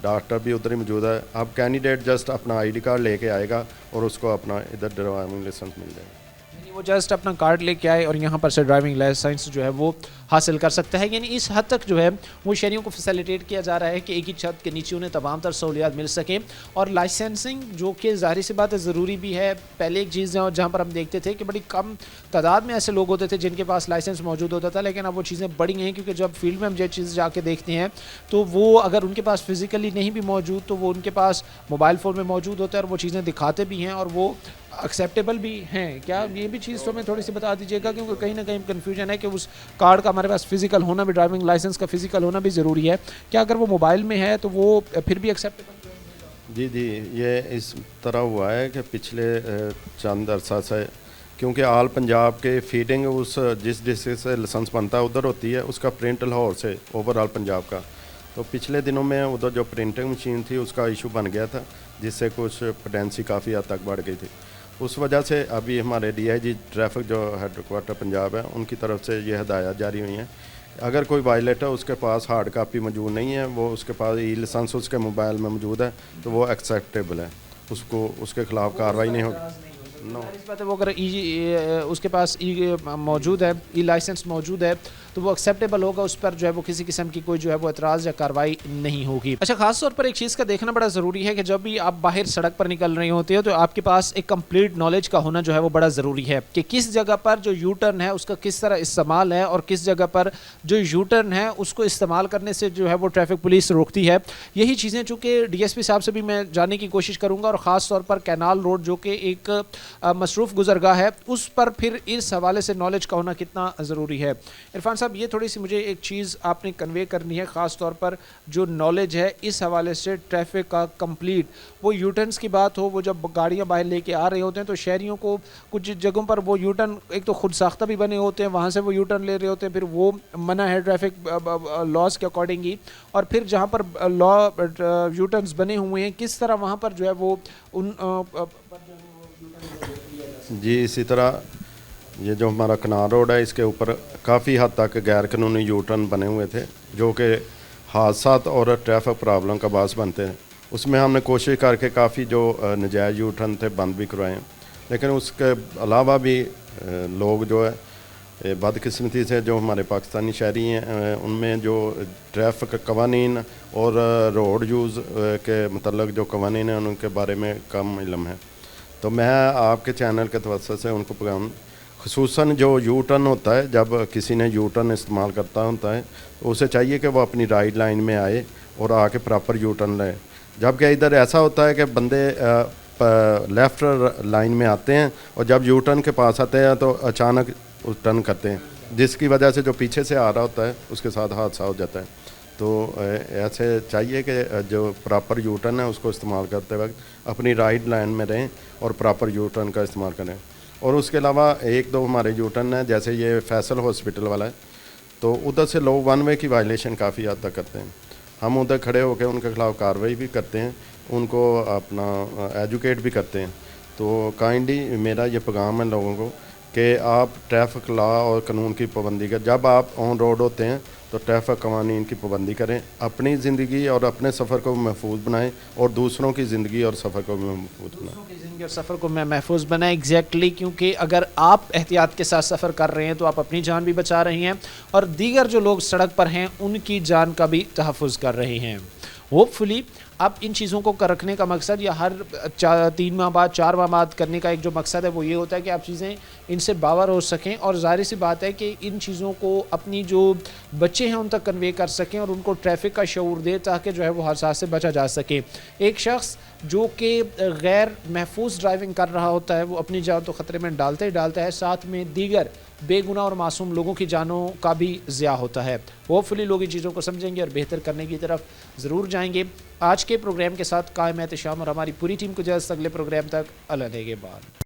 डॉक्टर भी उधर ही मौजूद है। अब कैंडिडेट जस्ट अपना ID कार्ड लेके आएगा और उसको अपना इधर ड्राइविंग लाइसेंस मिल जाएगा। वो जस्ट अपना कार्ड लेके आए और यहाँ पर से ड्राइविंग लाइसेंस जो है वो हासिल कर सकता है। यानी इस हद तक जो है वो शहरियों को फैसिलिटेट किया जा रहा है कि एक ही छत के नीचे उन्हें तमाम तर सहूलियात मिल सकें। और लाइसेंसिंग जो कि ज़ाहिर सी बात है ज़रूरी भी है। पहले एक चीज़ जहाँ पर हम देखते थे कि बड़ी कम तादाद में ऐसे लोग होते थे जिनके पास लाइसेंस मौजूद होता था, लेकिन अब वो चीज़ें बढ़ी हैं क्योंकि जब फील्ड में हम ये चीज़ जाके देखते हैं तो वो अगर उनके पास फिज़िकली नहीं भी मौजूद तो वो उनके पास मोबाइल फ़ोन में मौजूद होता है और वो चीज़ें दिखाते भी हैं और वो एक्सेप्टेबल भी हैं क्या? ये भी चीज़ तो हमें थोड़ी सी बता दीजिएगा, क्योंकि कहीं ना कहीं कन्फ्यूजन है कि उस कार्ड का हमारे पास फिजिकल होना भी, ड्राइविंग लाइसेंस का फिजिकल होना भी ज़रूरी है। क्या अगर वो मोबाइल में है तो वो फिर भी एक्सेप्टेबल? जी जी, ये इस तरह हुआ है कि पिछले चंद अरसा से, क्योंकि आल पंजाब के फीडिंग उस जिस डिस्ट्रिक्ट से लाइसेंस बनता है उधर होती है, उसका प्रिंट लाहौर से ओवरऑल पंजाब का। तो पिछले दिनों में उधर जो प्रिंटिंग मशीन थी उसका इशू बन गया था, जिससे कुछ पोटेंसी काफ़ी हद तक बढ़ गई थी। उस वजह से अभी हमारे DIG ट्रैफिक जो हेडक्वार्टर पंजाब है उनकी तरफ से ये हदायत जारी हुई हैं, अगर कोई वायलेटर उसके पास हार्ड कापी मौजूद नहीं है, वो उसके पास ई लाइसेंस उसके मोबाइल में मौजूद है, तो वो एक्सेप्टेबल है, उसको उसके खिलाफ कार्रवाई नहीं होगी। इस बात है, वो अगर उसके पास मौजूद है, ई लाइसेंस मौजूद है, तो वो एक्सेप्टेबल होगा, उस पर जो है वो किसी किस्म की कोई जो है वो एतराज़ या कार्रवाई नहीं होगी। अच्छा, खास तौर पर एक चीज़ का देखना बड़ा ज़रूरी है कि जब भी आप बाहर सड़क पर निकल रहे होते हो तो आपके पास एक कंप्लीट नॉलेज का होना जो है वो बड़ा ज़रूरी है कि किस जगह पर जो यू टर्न है उसका किस तरह इस्तेमाल है, और किस जगह पर जो यू टर्न है उसको इस्तेमाल करने से जो है वो ट्रैफिक पुलिस रोकती है। यही चीज़ें चूँकि DSP साहब से भी मैं जानने की कोशिश करूँगा, और ख़ास तौर पर कैनाल रोड जो कि एक मसरूफ़ गुजरगाह है, उस पर फिर इस हवाले से नॉलेज का होना कितना ज़रूरी है। इरफान साहब, ये थोड़ी सी मुझे एक चीज़ आपने कन्वे करनी है, ख़ास तौर पर जो नॉलेज है इस हवाले से ट्रैफिक का कंप्लीट, वो यूटर्न्स की बात हो, वो जब गाड़ियाँ बाहर लेके आ रहे होते हैं तो शहरियों को कुछ जगहों पर वो यूटर्न एक तो खुद साख्ता भी बने होते हैं, वहाँ से वो यूटर्न ले रहे होते हैं, फिर वो मना है ट्रैफिक लॉज के अकॉर्डिंग ही, और फिर जहाँ पर लॉ यूटर्न्स बने हुए हैं किस तरह वहाँ पर जो है वो उन जी, इसी तरह ये जो हमारा कनाल रोड है इसके ऊपर काफ़ी हद तक गैर कानूनी यू टर्न बने हुए थे, जो कि हादसात और ट्रैफिक प्रॉब्लम का बास बनते हैं। उसमें हमने कोशिश करके काफ़ी जो नजायज़ यू टर्न थे बंद भी करवाए हैं, लेकिन उसके अलावा भी लोग जो है बदकिस्मती से जो हमारे पाकिस्तानी शहरी हैं उनमें जो ट्रैफिक कवानीन और रोड यूज़ के मतलब जो कवानीन हैं उनके बारे में कम इल्म है। तो मैं आपके चैनल के तवज्जो से उनको पैगाम, ख़ुसूसन जो यू टर्न होता है, जब किसी ने यू टर्न इस्तेमाल करता होता है तो उसे चाहिए कि वो अपनी राइट लाइन में आए और आके प्रॉपर यू टर्न ले। जबकि इधर ऐसा होता है कि बंदे लेफ़्ट लाइन में आते हैं और जब यू टर्न के पास आते हैं तो अचानक टर्न करते हैं, जिसकी वजह से जो पीछे से आ रहा होता है उसके साथ हादसा हो जाता है। तो ऐसे चाहिए कि जो प्रॉपर यू टर्न है उसको इस्तेमाल करते वक्त अपनी राइट लाइन में रहें और प्रॉपर यू टर्न का इस्तेमाल करें। और उसके अलावा एक दो हमारे यू टर्न है, जैसे ये फैसल हॉस्पिटल वाला है, तो उधर से लोग वन वे की वायलेशन काफ़ी हद तक करते हैं। हम उधर खड़े होकर उनके खिलाफ कार्रवाई भी करते हैं, उनको अपना एजुकेट भी करते हैं। तो काइंडली मेरा ये पैगाम है लोगों को कि आप ट्रैफिक लॉ और कानून की पाबंदी करें। जब आप ऑन रोड होते हैं तो ट्रैफिक कवानीन की पाबंदी करें, अपनी ज़िंदगी और अपने सफ़र को महफूज बनाएं और दूसरों की ज़िंदगी और सफ़र को भी महफूज बनाएं। ज़िंदगी और सफ़र को मैं महफूज बनाएं, एग्जैक्टली, क्योंकि अगर आप एहतियात के साथ सफ़र कर रहे हैं तो आप अपनी जान भी बचा रही हैं और दीगर जो लोग सड़क पर हैं उनकी जान का भी तहफ़्फ़ुज़ कर रहे हैं। होपफुली अब इन चीज़ों को रखने का मकसद या हर 3 माह बाद 4 माह बाद करने का एक जो मकसद है वो ये होता है कि आप चीज़ें इनसे बावर हो सकें, और ज़ाहिर सी बात है कि इन चीज़ों को अपनी जो बच्चे हैं उन तक कन्वे कर सकें और उनको ट्रैफिक का शऊर दे ताकि जो है वो हादसा से बचा जा सके। एक शख्स जो कि गैर महफूज ड्राइविंग कर रहा होता है वो अपनी जान तो ख़तरे में डालता ही डालता है, साथ में दीगर बेगुनाह और मासूम लोगों की जानों का भी ज़िया होता है। होपफुली लोग इन चीज़ों को समझेंगे और बेहतर करने की तरफ ज़रूर जाएंगे। आज के प्रोग्राम के साथ कायम एहतिशाम और हमारी पूरी टीम को जल्द अगले प्रोग्राम तक अल्लाह के बाद।